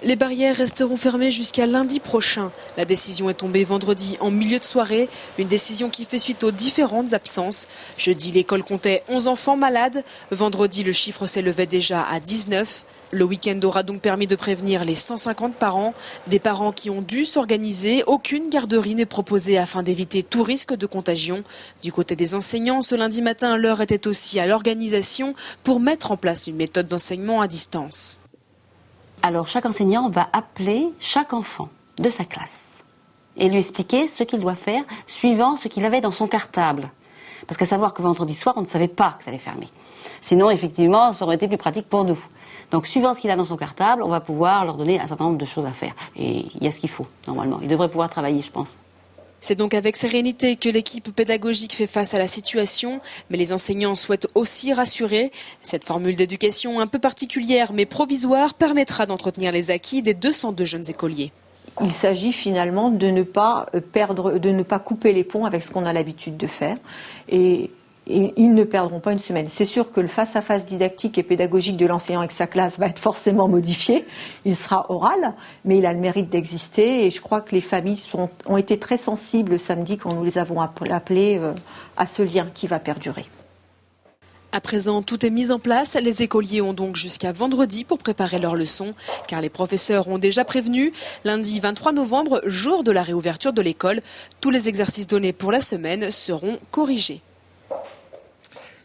Les barrières resteront fermées jusqu'à lundi prochain. La décision est tombée vendredi en milieu de soirée, une décision qui fait suite aux différentes absences. Jeudi, l'école comptait 11 enfants malades. Vendredi, le chiffre s'élevait déjà à 19. Le week-end aura donc permis de prévenir les 150 parents. Des parents qui ont dû s'organiser. Aucune garderie n'est proposée afin d'éviter tout risque de contagion. Du côté des enseignants, ce lundi matin, l'heure était aussi à l'organisation pour mettre en place une méthode d'enseignement à distance. Alors chaque enseignant va appeler chaque enfant de sa classe et lui expliquer ce qu'il doit faire suivant ce qu'il avait dans son cartable. Parce qu'à savoir que vendredi soir, on ne savait pas que ça allait fermer. Sinon, effectivement, ça aurait été plus pratique pour nous. Donc suivant ce qu'il a dans son cartable, on va pouvoir leur donner un certain nombre de choses à faire. Et il y a ce qu'il faut, normalement. Ils devraient pouvoir travailler, je pense. C'est donc avec sérénité que l'équipe pédagogique fait face à la situation, mais les enseignants souhaitent aussi rassurer. Cette formule d'éducation un peu particulière mais provisoire permettra d'entretenir les acquis des 202 jeunes écoliers. Il s'agit finalement de ne pas couper les ponts avec ce qu'on a l'habitude de faire. Et ils ne perdront pas une semaine. C'est sûr que le face-à-face didactique et pédagogique de l'enseignant avec sa classe va être forcément modifié. Il sera oral, mais il a le mérite d'exister. Et je crois que les familles ont été très sensibles samedi quand nous les avons appelées à ce lien qui va perdurer. À présent, tout est mis en place. Les écoliers ont donc jusqu'à vendredi pour préparer leurs leçons, car les professeurs ont déjà prévenu. Lundi 23 novembre, jour de la réouverture de l'école, tous les exercices donnés pour la semaine seront corrigés.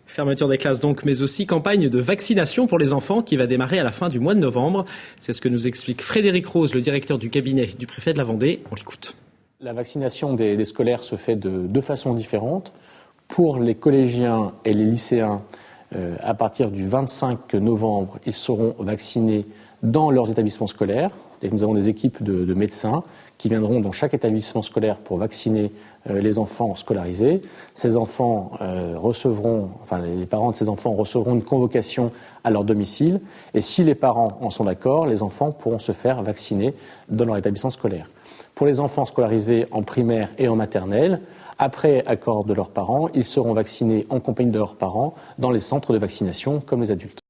Fermeture des classes donc, mais aussi campagne de vaccination pour les enfants qui va démarrer à la fin du mois de novembre. C'est ce que nous explique Frédéric Rose, le directeur du cabinet du préfet de la Vendée. On l'écoute. La vaccination des scolaires se fait de deux façons différentes. Pour les collégiens et les lycéens, à partir du 25 novembre, ils seront vaccinés dans leurs établissements scolaires. C'est-à-dire que nous avons des équipes de médecins qui viendront dans chaque établissement scolaire pour vacciner les enfants scolarisés. Ces enfants les parents de ces enfants recevront une convocation à leur domicile. Et si les parents en sont d'accord, les enfants pourront se faire vacciner dans leur établissement scolaire. Pour les enfants scolarisés en primaire et en maternelle, après accord de leurs parents, ils seront vaccinés en compagnie de leurs parents dans les centres de vaccination comme les adultes.